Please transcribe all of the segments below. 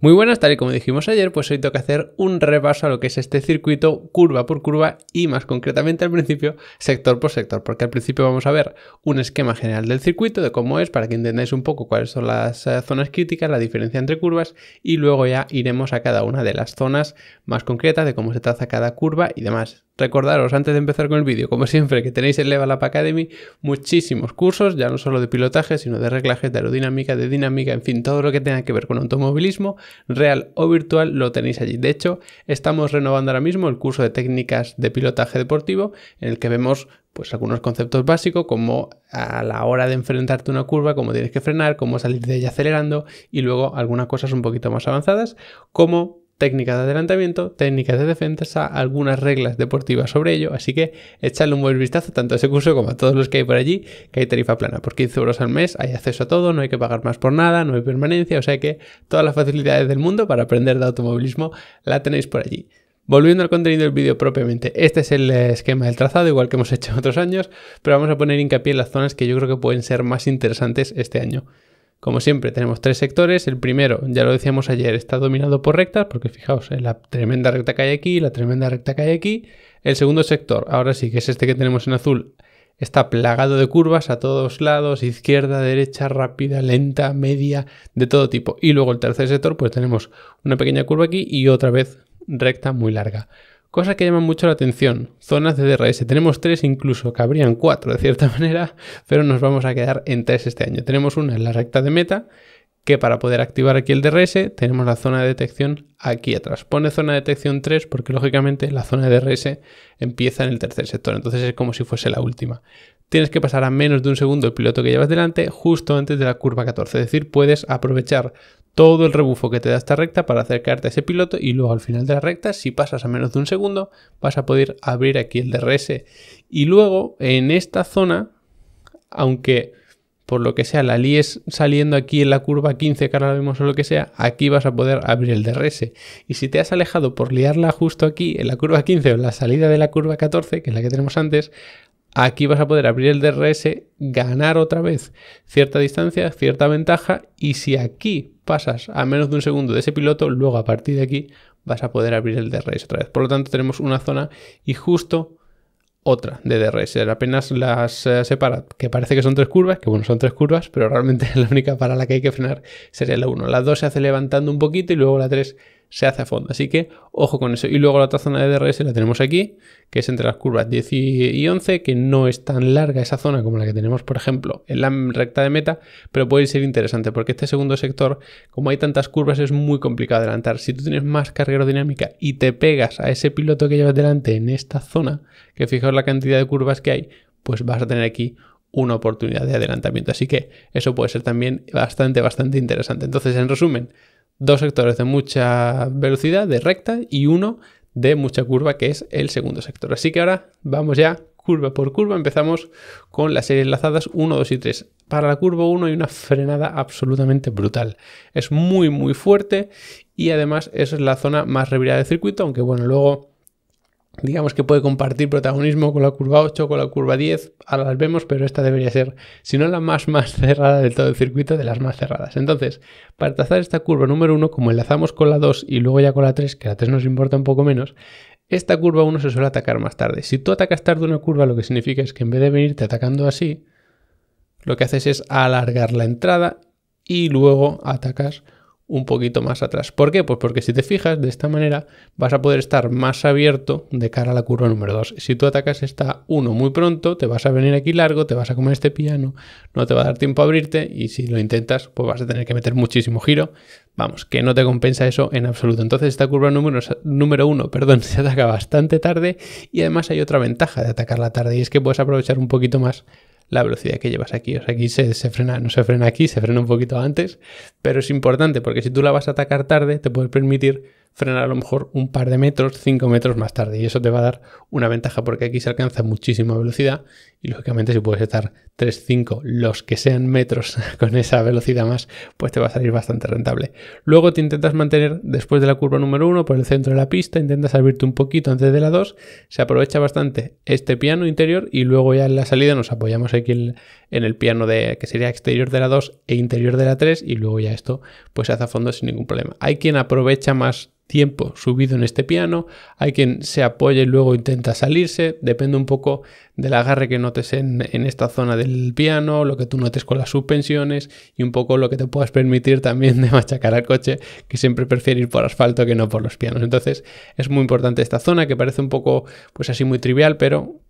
Muy buenas, tal y como dijimos ayer, pues hoy toca hacer un repaso a lo que es este circuito curva por curva y más concretamente al principio sector por sector, porque al principio vamos a ver un esquema general del circuito, de cómo es, para que entendáis un poco cuáles son las zonas críticas, la diferencia entre curvas y luego ya iremos a cada una de las zonas más concretas de cómo se traza cada curva y demás. Recordaros antes de empezar con el vídeo, como siempre, que tenéis en Level Up Academy muchísimos cursos, ya no solo de pilotaje, sino de reglajes, de aerodinámica, de dinámica, en fin, todo lo que tenga que ver con automovilismo, real o virtual, lo tenéis allí. De hecho, estamos renovando ahora mismo el curso de técnicas de pilotaje deportivo, en el que vemos pues algunos conceptos básicos, como a la hora de enfrentarte a una curva, cómo tienes que frenar, cómo salir de ella acelerando, y luego algunas cosas un poquito más avanzadas, como técnicas de adelantamiento, técnicas de defensa, algunas reglas deportivas sobre ello, así que echadle un buen vistazo tanto a ese curso como a todos los que hay por allí, que hay tarifa plana. Por 15 euros al mes hay acceso a todo, no hay que pagar más por nada, no hay permanencia, o sea que todas las facilidades del mundo para aprender de automovilismo la tenéis por allí. Volviendo al contenido del vídeo propiamente, este es el esquema del trazado, igual que hemos hecho en otros años, pero vamos a poner hincapié en las zonas que yo creo que pueden ser más interesantes este año. Como siempre, tenemos tres sectores. El primero, ya lo decíamos ayer, está dominado por rectas, porque fijaos en la tremenda recta que hay aquí, la tremenda recta que hay aquí. El segundo sector, ahora sí, que es este que tenemos en azul, está plagado de curvas a todos lados, izquierda, derecha, rápida, lenta, media, de todo tipo. Y luego el tercer sector, pues tenemos una pequeña curva aquí y otra vez recta muy larga. Cosas que llaman mucho la atención, zonas de DRS, tenemos tres, incluso cabrían cuatro de cierta manera, pero nos vamos a quedar en tres este año. Tenemos una en la recta de meta, que para poder activar aquí el DRS tenemos la zona de detección aquí atrás. Pone zona de detección 3 porque lógicamente la zona de DRS empieza en el tercer sector, entonces es como si fuese la última. Tienes que pasar a menos de un segundo el piloto que llevas delante justo antes de la curva 14, es decir, puedes aprovechar todo el rebufo que te da esta recta para acercarte a ese piloto y luego al final de la recta, si pasas a menos de un segundo, vas a poder abrir aquí el DRS. Y luego en esta zona, aunque por lo que sea la líes saliendo aquí en la curva 15, que ahora la vemos o lo que sea, aquí vas a poder abrir el DRS. Y si te has alejado por liarla justo aquí en la curva 15 o en la salida de la curva 14, que es la que tenemos antes, aquí vas a poder abrir el DRS, ganar otra vez cierta distancia, cierta ventaja, y si aquí pasas a menos de un segundo de ese piloto, luego a partir de aquí vas a poder abrir el DRS otra vez. Por lo tanto, tenemos una zona y justo otra de DRS. Apenas las separa, que parece que son tres curvas, que bueno, son tres curvas, pero realmente la única para la que hay que frenar sería la 1. La 2 se hace levantando un poquito y luego la 3 se hace a fondo, así que ojo con eso. Y luego la otra zona de DRS la tenemos aquí, que es entre las curvas 10 y 11, que no es tan larga esa zona como la que tenemos, por ejemplo, en la recta de meta, pero puede ser interesante porque este segundo sector, como hay tantas curvas, es muy complicado adelantar. Si tú tienes más carga aerodinámica y te pegas a ese piloto que llevas delante en esta zona, que fijaos la cantidad de curvas que hay, pues vas a tener aquí una oportunidad de adelantamiento. Así que eso puede ser también bastante interesante. Entonces, en resumen, dos sectores de mucha velocidad, de recta, y uno de mucha curva, que es el segundo sector. Así que ahora vamos ya curva por curva. Empezamos con las series enlazadas 1, 2 y 3. Para la curva 1 hay una frenada absolutamente brutal. Es muy fuerte y además es la zona más revirada del circuito, aunque bueno, luego digamos que puede compartir protagonismo con la curva 8, con la curva 10, ahora las vemos, pero esta debería ser, si no la más cerrada de todo el circuito, de las más cerradas. Entonces, para trazar esta curva número 1, como enlazamos con la 2 y luego ya con la 3, que la 3 nos importa un poco menos, esta curva 1 se suele atacar más tarde. Si tú atacas tarde una curva, lo que significa es que en vez de venirte atacando así, lo que haces es alargar la entrada y luego atacas un poquito más atrás. ¿Por qué? Pues porque si te fijas, de esta manera vas a poder estar más abierto de cara a la curva número 2. Si tú atacas esta 1 muy pronto, te vas a venir aquí largo, te vas a comer este piano, no te va a dar tiempo a abrirte y si lo intentas, pues vas a tener que meter muchísimo giro. Vamos, que no te compensa eso en absoluto. Entonces esta curva número 1, se ataca bastante tarde y además hay otra ventaja de atacarla tarde y es que puedes aprovechar un poquito más la velocidad que llevas aquí. O sea, aquí se frena, no se frena aquí, se frena un poquito antes, pero es importante porque si tú la vas a atacar tarde te puedes permitir frenar a lo mejor un par de metros, 5 metros más tarde, y eso te va a dar una ventaja porque aquí se alcanza muchísima velocidad y lógicamente si puedes estar 3, 5, los que sean metros con esa velocidad más, pues te va a salir bastante rentable. Luego te intentas mantener después de la curva número 1 por el centro de la pista, intentas abrirte un poquito antes de la 2, se aprovecha bastante este piano interior y luego ya en la salida nos apoyamos aquí en el piano que sería exterior de la 2 e interior de la 3 y luego ya esto pues se hace a fondo sin ningún problema. Hay quien aprovecha más tiempo subido en este piano, hay quien se apoya y luego intenta salirse, depende un poco del agarre que notes en esta zona del piano, lo que tú notes con las suspensiones y un poco lo que te puedas permitir también de machacar al coche, que siempre prefiere ir por asfalto que no por los pianos. Entonces es muy importante esta zona que parece un poco pues así muy trivial, pero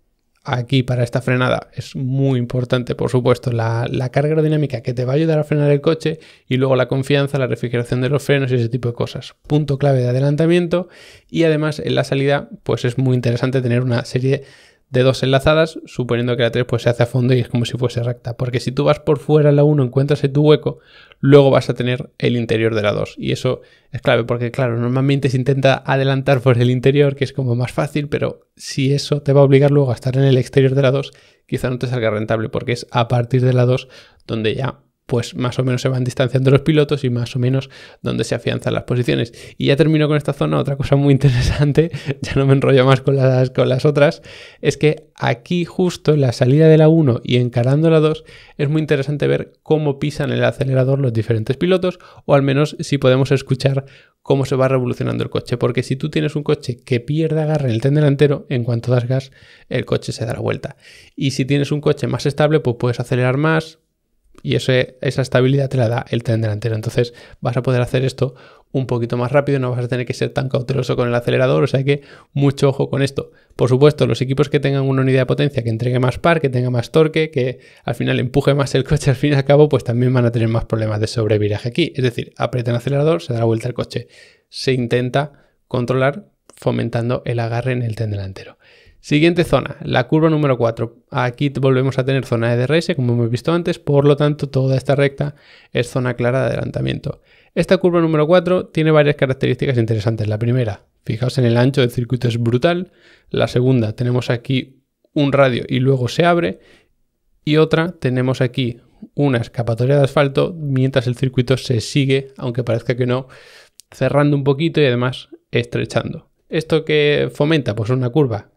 aquí para esta frenada es muy importante, por supuesto, la carga aerodinámica que te va a ayudar a frenar el coche y luego la confianza, la refrigeración de los frenos y ese tipo de cosas. Punto clave de adelantamiento y además en la salida pues es muy interesante tener una serie de 2 enlazadas, suponiendo que la 3 pues se hace a fondo y es como si fuese recta, porque si tú vas por fuera en la 1, encuentras tu hueco, luego vas a tener el interior de la 2 y eso es clave porque claro, normalmente se intenta adelantar por el interior, que es como más fácil, pero si eso te va a obligar luego a estar en el exterior de la 2, quizá no te salga rentable porque es a partir de la 2 donde ya pues más o menos se van distanciando los pilotos y más o menos donde se afianzan las posiciones. Y ya termino con esta zona, otra cosa muy interesante, ya no me enrollo más con las otras, es que aquí justo en la salida de la 1 y encarando la 2 es muy interesante ver cómo pisan el acelerador los diferentes pilotos o al menos si podemos escuchar cómo se va revolucionando el coche, porque si tú tienes un coche que pierde agarre en el tren delantero, en cuanto das gas el coche se da la vuelta. Y si tienes un coche más estable, pues puedes acelerar más, y esa estabilidad te la da el tren delantero. Entonces vas a poder hacer esto un poquito más rápido, no vas a tener que ser tan cauteloso con el acelerador, o sea que mucho ojo con esto. Por supuesto, los equipos que tengan una unidad de potencia que entregue más par, que tenga más torque, que al final empuje más el coche al fin y al cabo, pues también van a tener más problemas de sobreviraje aquí. Es decir, aprieta el acelerador, se da la vuelta al coche. Se intenta controlar fomentando el agarre en el tren delantero. Siguiente zona, la curva número 4. Aquí volvemos a tener zona de DRS, como hemos visto antes, por lo tanto toda esta recta es zona clara de adelantamiento. Esta curva número 4 tiene varias características interesantes. La primera, fijaos en el ancho del circuito, es brutal. La segunda, tenemos aquí un radio y luego se abre. Y otra, tenemos aquí una escapatoria de asfalto mientras el circuito se sigue, aunque parezca que no, cerrando un poquito y además estrechando. ¿Esto que fomenta? Pues una curva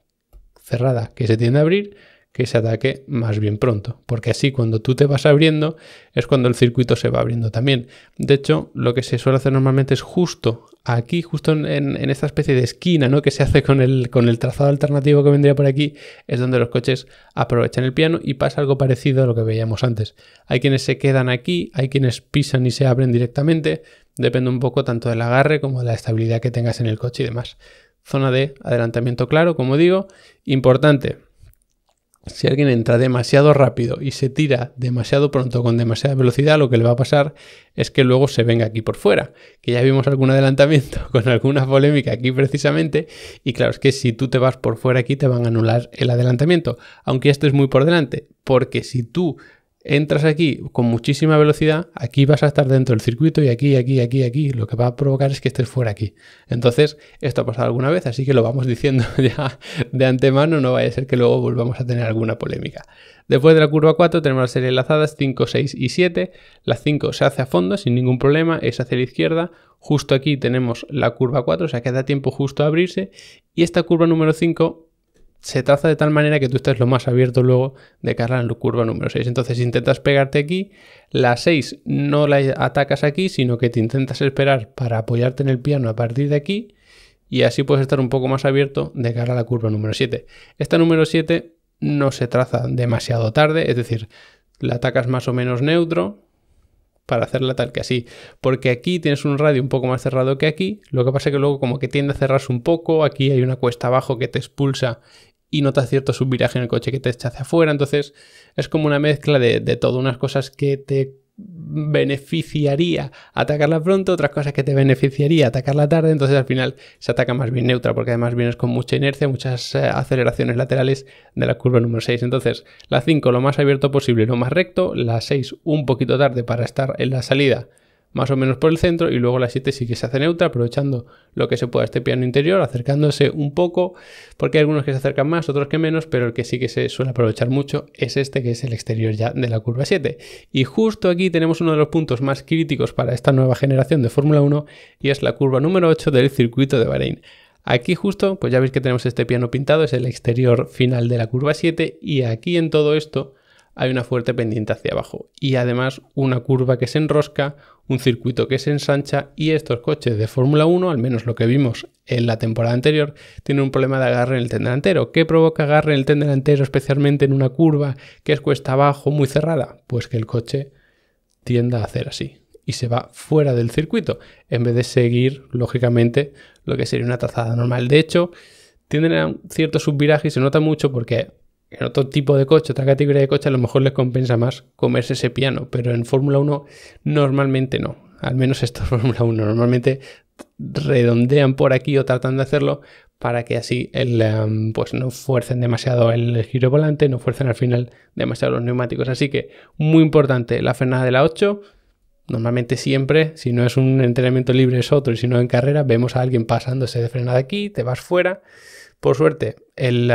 cerrada que se tiende a abrir, que se ataque más bien pronto, porque así cuando tú te vas abriendo es cuando el circuito se va abriendo también. De hecho, lo que se suele hacer normalmente es justo aquí, justo en esta especie de esquina, ¿no?, que se hace con el trazado alternativo que vendría por aquí, es donde los coches aprovechan el piano y pasa algo parecido a lo que veíamos antes. Hay quienes se quedan aquí, hay quienes pisan y se abren directamente, depende un poco tanto del agarre como de la estabilidad que tengas en el coche y demás. Zona de adelantamiento claro, como digo, importante. Si alguien entra demasiado rápido y se tira demasiado pronto con demasiada velocidad, lo que le va a pasar es que luego se venga aquí por fuera, que ya vimos algún adelantamiento con alguna polémica aquí precisamente, y claro, es que si tú te vas por fuera aquí te van a anular el adelantamiento, aunque esto es muy por delante, porque si tú entras aquí con muchísima velocidad, aquí vas a estar dentro del circuito y aquí, lo que va a provocar es que estés fuera aquí. Entonces, esto ha pasado alguna vez, así que lo vamos diciendo ya de antemano, no vaya a ser que luego volvamos a tener alguna polémica. Después de la curva 4 tenemos las series enlazadas 5, 6 y 7. La 5 se hace a fondo sin ningún problema, es hacia la izquierda. Justo aquí tenemos la curva 4, o sea que da tiempo justo a abrirse. Y esta curva número 5 se traza de tal manera que tú estés lo más abierto luego de cara a la curva número 6. Entonces intentas pegarte aquí, la 6 no la atacas aquí, sino que te intentas esperar para apoyarte en el piano a partir de aquí y así puedes estar un poco más abierto de cara a la curva número 7. Esta número 7 no se traza demasiado tarde, es decir, la atacas más o menos neutro para hacerla tal que así, porque aquí tienes un radio un poco más cerrado que aquí, lo que pasa es que luego como que tiende a cerrarse un poco, aquí hay una cuesta abajo que te expulsa y notas cierto subviraje en el coche que te echa hacia afuera, entonces es como una mezcla de todo, unas cosas que te beneficiaría atacarla pronto, otras cosas que te beneficiaría atacarla tarde, entonces al final se ataca más bien neutra, porque además vienes con mucha inercia, muchas aceleraciones laterales de la curva número 6, entonces la 5 lo más abierto posible, lo más recto, la 6 un poquito tarde para estar en la salida más o menos por el centro, y luego la 7 sí que se hace neutra, aprovechando lo que se pueda este piano interior, acercándose un poco, porque hay algunos que se acercan más, otros que menos, pero el que sí que se suele aprovechar mucho es este, que es el exterior ya de la curva 7. Y justo aquí tenemos uno de los puntos más críticos para esta nueva generación de Fórmula 1, y es la curva número 8 del circuito de Bahrein. Aquí justo, pues ya veis que tenemos este piano pintado, es el exterior final de la curva 7, y aquí en todo esto hay una fuerte pendiente hacia abajo y además una curva que se enrosca, un circuito que se ensancha, y estos coches de Fórmula 1, al menos lo que vimos en la temporada anterior, tienen un problema de agarre en el tren delantero. ¿Qué provoca agarre en el tren delantero, especialmente en una curva que es cuesta abajo muy cerrada? Pues que el coche tienda a hacer así y se va fuera del circuito en vez de seguir, lógicamente, lo que sería una trazada normal. De hecho, tienden a cierto subviraje y se nota mucho porque en otro tipo de coche, otra categoría de coche, a lo mejor les compensa más comerse ese piano, pero en Fórmula 1 normalmente no. Al menos esto es Fórmula 1. Normalmente redondean por aquí o tratan de hacerlo para que así pues no fuercen demasiado el giro volante, no fuercen al final demasiado los neumáticos. Así que muy importante la frenada de la 8. Normalmente siempre, si no es un entrenamiento libre es otro, y si no en carrera, vemos a alguien pasándose de frenada aquí, te vas fuera. Por suerte, el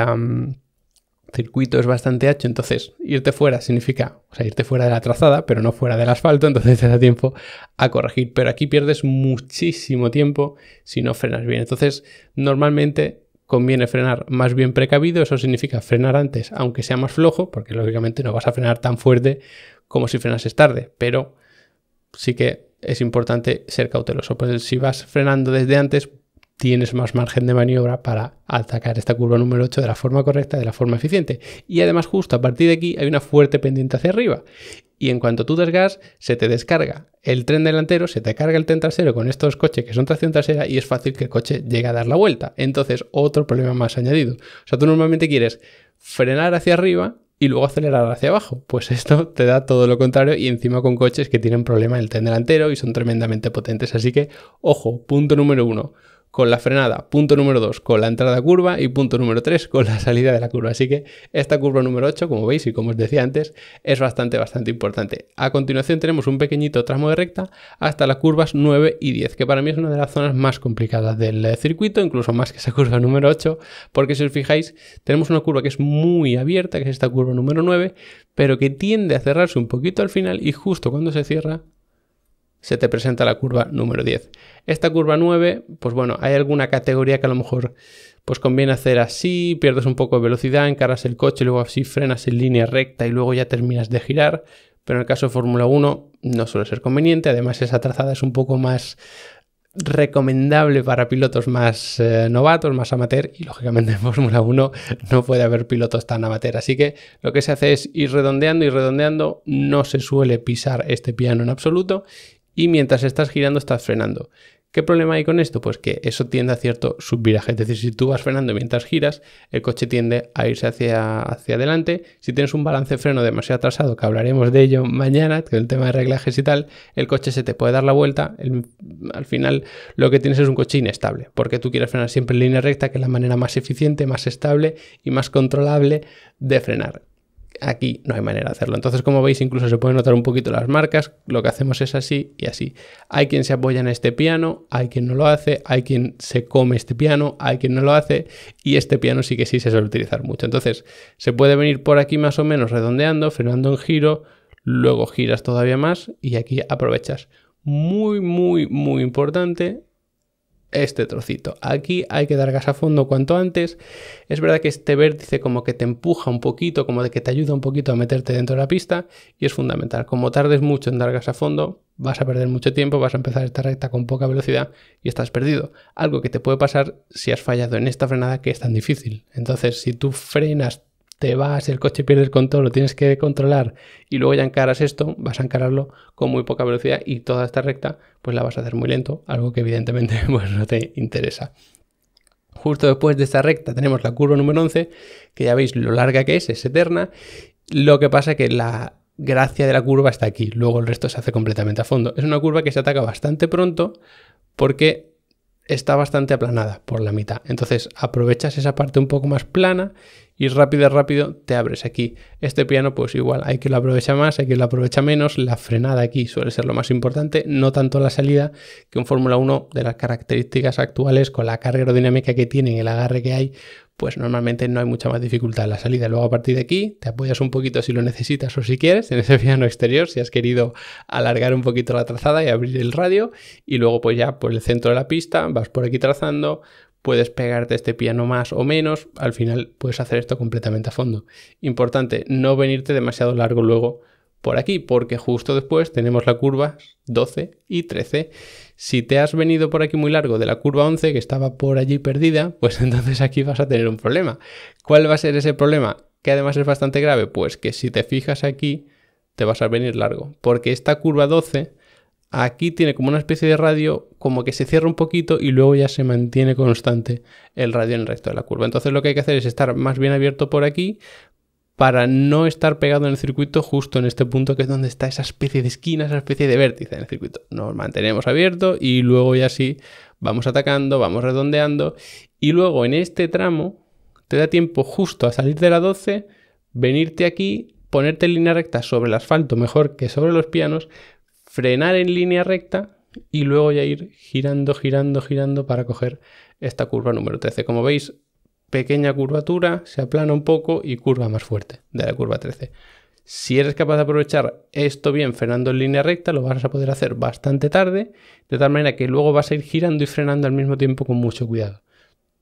circuito es bastante ancho, entonces irte fuera significa, o sea, irte fuera de la trazada, pero no fuera del asfalto, entonces te da tiempo a corregir. Pero aquí pierdes muchísimo tiempo si no frenas bien. Entonces, normalmente conviene frenar más bien precavido. Eso significa frenar antes, aunque sea más flojo, porque lógicamente no vas a frenar tan fuerte como si frenases tarde, pero sí que es importante ser cauteloso. Pues si vas frenando desde antes, tienes más margen de maniobra para atacar esta curva número 8 de la forma correcta, de la forma eficiente. Y además justo a partir de aquí hay una fuerte pendiente hacia arriba. Y en cuanto tú des gas, se te descarga el tren delantero, se te carga el tren trasero con estos coches que son tracción trasera, y es fácil que el coche llegue a dar la vuelta. Entonces, otro problema más añadido. O sea, tú normalmente quieres frenar hacia arriba y luego acelerar hacia abajo. Pues esto te da todo lo contrario, y encima con coches que tienen problema en el tren delantero y son tremendamente potentes. Así que, ojo, punto número 1. Con la frenada, punto número 2 con la entrada a curva, y punto número 3 con la salida de la curva. Así que esta curva número 8, como veis y como os decía antes, es bastante importante. A continuación tenemos un pequeñito tramo de recta hasta las curvas 9 y 10, que para mí es una de las zonas más complicadas del circuito, incluso más que esa curva número 8, porque si os fijáis tenemos una curva que es muy abierta, que es esta curva número 9, pero que tiende a cerrarse un poquito al final, y justo cuando se cierra se te presenta la curva número 10. Esta curva 9, pues bueno, hay alguna categoría que a lo mejor pues conviene hacer así, pierdes un poco de velocidad, encaras el coche, luego así frenas en línea recta y luego ya terminas de girar, pero en el caso de Fórmula 1 no suele ser conveniente. Además, esa trazada es un poco más recomendable para pilotos más novatos, más amateur, y lógicamente en Fórmula 1 no puede haber pilotos tan amateur, así que lo que se hace es ir redondeando, no se suele pisar este piano en absoluto, y mientras estás girando estás frenando. ¿Qué problema hay con esto? Pues que eso tiende a cierto subviraje, es decir, si tú vas frenando mientras giras, el coche tiende a irse hacia adelante. Si tienes un balance de freno demasiado atrasado, que hablaremos de ello mañana, con el tema de reglajes y tal, el coche se te puede dar la vuelta. Al final lo que tienes es un coche inestable, porque tú quieres frenar siempre en línea recta, que es la manera más eficiente, más estable y más controlable de frenar. Aquí no hay manera de hacerlo. Entonces, como veis, incluso se pueden notar un poquito las marcas. Lo que hacemos es así y así. Hay quien se apoya en este piano, hay quien no lo hace, hay quien se come este piano, hay quien no lo hace, y este piano sí que sí se suele utilizar mucho. Entonces, se puede venir por aquí más o menos redondeando, frenando en giro, luego giras todavía más y aquí aprovechas. Muy importante este trocito. Aquí hay que dar gas a fondo cuanto antes. Es verdad que este vértice como que te empuja un poquito, como de que te ayuda un poquito a meterte dentro de la pista, y es fundamental. Como tardes mucho en dar gas a fondo, vas a perder mucho tiempo, vas a empezar esta recta con poca velocidad y estás perdido. Algo que te puede pasar si has fallado en esta frenada, que es tan difícil. Entonces, si tú frenas, te vas, el coche pierde el control, lo tienes que controlar, y luego ya encaras esto, vas a encararlo con muy poca velocidad, y toda esta recta pues la vas a hacer muy lento, algo que evidentemente pues no te interesa. Justo después de esta recta tenemos la curva número 11, que ya veis lo larga que es eterna. Lo que pasa es que la gracia de la curva está aquí, luego el resto se hace completamente a fondo. Es una curva que se ataca bastante pronto porque está bastante aplanada por la mitad. Entonces aprovechas esa parte un poco más plana y rápido te abres aquí. Este piano pues igual hay que lo aprovecha más, hay que lo aprovecha menos. La frenada aquí suele ser lo más importante, no tanto la salida, que en Fórmula 1 de las características actuales con la carga aerodinámica que tienen, el agarre que hay, pues normalmente no hay mucha más dificultad en la salida. Luego a partir de aquí te apoyas un poquito si lo necesitas o si quieres en ese piano exterior, si has querido alargar un poquito la trazada y abrir el radio, y luego pues ya por el centro de la pista vas por aquí trazando. Puedes pegarte este piano más o menos, al final puedes hacer esto completamente a fondo. Importante, no venirte demasiado largo luego por aquí, porque justo después tenemos la curva 12 y 13. Si te has venido por aquí muy largo de la curva 11, que estaba por allí perdida, pues entonces aquí vas a tener un problema. ¿Cuál va a ser ese problema? Que además es bastante grave, pues que si te fijas aquí, te vas a venir largo, porque esta curva 12... aquí tiene como una especie de radio, como que se cierra un poquito y luego ya se mantiene constante el radio en el resto de la curva. Entonces lo que hay que hacer es estar más bien abierto por aquí para no estar pegado en el circuito justo en este punto, que es donde está esa especie de esquina, esa especie de vértice en el circuito. Nos mantenemos abiertos y luego ya sí vamos atacando, vamos redondeando, y luego en este tramo te da tiempo justo a salir de la 12, venirte aquí, ponerte en línea recta sobre el asfalto mejor que sobre los pianos, frenar en línea recta y luego ya ir girando para coger esta curva número 13. Como veis, pequeña curvatura, se aplana un poco y curva más fuerte de la curva 13. Si eres capaz de aprovechar esto bien frenando en línea recta, lo vas a poder hacer bastante tarde, de tal manera que luego vas a ir girando y frenando al mismo tiempo con mucho cuidado.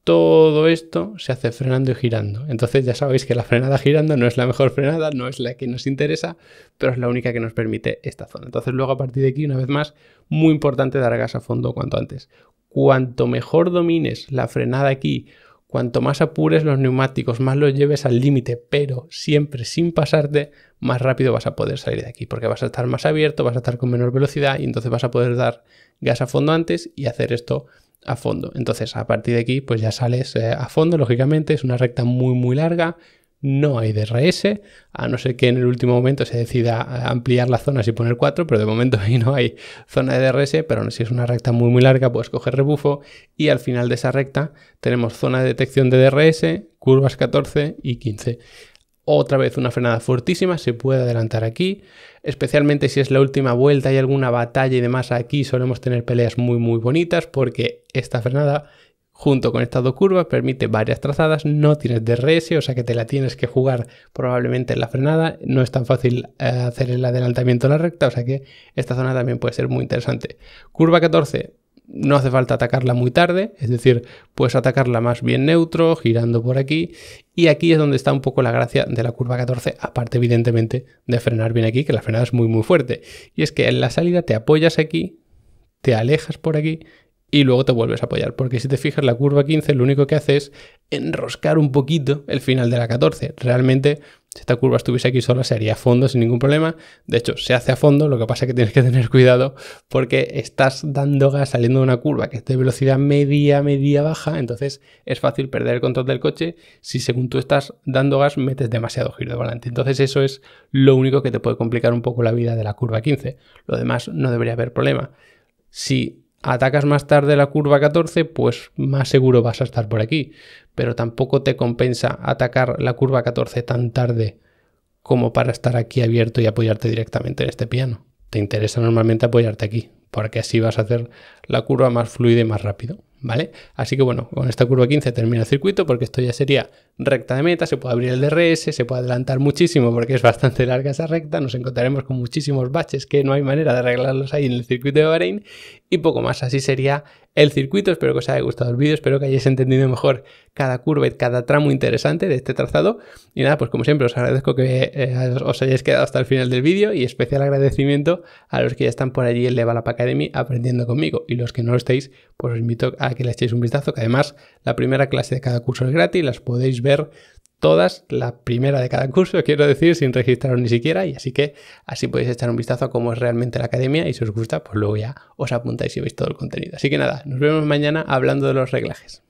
Todo esto se hace frenando y girando. Entonces ya sabéis que la frenada girando no es la mejor frenada, no es la que nos interesa, pero es la única que nos permite esta zona. Entonces luego a partir de aquí, una vez más, muy importante dar gas a fondo cuanto antes. Cuanto mejor domines la frenada aquí, cuanto más apures los neumáticos, más los lleves al límite, pero siempre sin pasarte, más rápido vas a poder salir de aquí, porque vas a estar más abierto, vas a estar con menor velocidad y entonces vas a poder dar gas a fondo antes y hacer esto a fondo. Entonces a partir de aquí pues ya sales a fondo, lógicamente. Es una recta muy larga, no hay DRS, a no ser que en el último momento se decida ampliar las zonas y poner 4, pero de momento ahí no hay zona de DRS, pero si es una recta muy larga puedes coger rebufo, y al final de esa recta tenemos zona de detección de DRS, curvas 14 y 15. Otra vez una frenada fortísima, se puede adelantar aquí, especialmente si es la última vuelta y alguna batalla y demás. Aquí solemos tener peleas muy bonitas, porque esta frenada junto con estas dos curvas permite varias trazadas, no tienes DRS, o sea que te la tienes que jugar probablemente en la frenada, no es tan fácil hacer el adelantamiento en la recta, o sea que esta zona también puede ser muy interesante. Curva 14. No hace falta atacarla muy tarde, es decir, puedes atacarla más bien neutro, girando por aquí, y aquí es donde está un poco la gracia de la curva 14, aparte evidentemente de frenar bien aquí, que la frenada es muy fuerte, y es que en la salida te apoyas aquí, te alejas por aquí y luego te vuelves a apoyar, porque si te fijas la curva 15 lo único que hace es enroscar un poquito el final de la 14. Realmente si esta curva estuviese aquí sola se haría a fondo sin ningún problema. De hecho se hace a fondo, lo que pasa es que tienes que tener cuidado porque estás dando gas saliendo de una curva que es de velocidad media baja, entonces es fácil perder el control del coche si según tú estás dando gas metes demasiado giro de volante. Entonces eso es lo único que te puede complicar un poco la vida de la curva 15. Lo demás no debería haber problema. Si atacas más tarde la curva 14, pues más seguro vas a estar por aquí, pero tampoco te compensa atacar la curva 14 tan tarde como para estar aquí abierto y apoyarte directamente en este piano. Te interesa normalmente apoyarte aquí, porque así vas a hacer la curva más fluida y más rápido, ¿vale? Así que bueno, con esta curva 15 termina el circuito, porque esto ya sería recta de meta, se puede abrir el DRS, se puede adelantar muchísimo porque es bastante larga esa recta, nos encontraremos con muchísimos baches que no hay manera de arreglarlos ahí en el circuito de Bahrein, y poco más. Así sería el circuito. Espero que os haya gustado el vídeo, espero que hayáis entendido mejor cada curva y cada tramo interesante de este trazado, y nada, pues como siempre os agradezco que os hayáis quedado hasta el final del vídeo, y especial agradecimiento a los que ya están por allí en Level Up Academy aprendiendo conmigo, y los que no lo estéis, pues os invito a que le echéis un vistazo, que además la primera clase de cada curso es gratis, las podéis ver todas, la primera de cada curso, quiero decir, sin registraros ni siquiera, y así que así podéis echar un vistazo a cómo es realmente la academia, y si os gusta, pues luego ya os apuntáis y veis todo el contenido. Así que nada, nos vemos mañana hablando de los reglajes.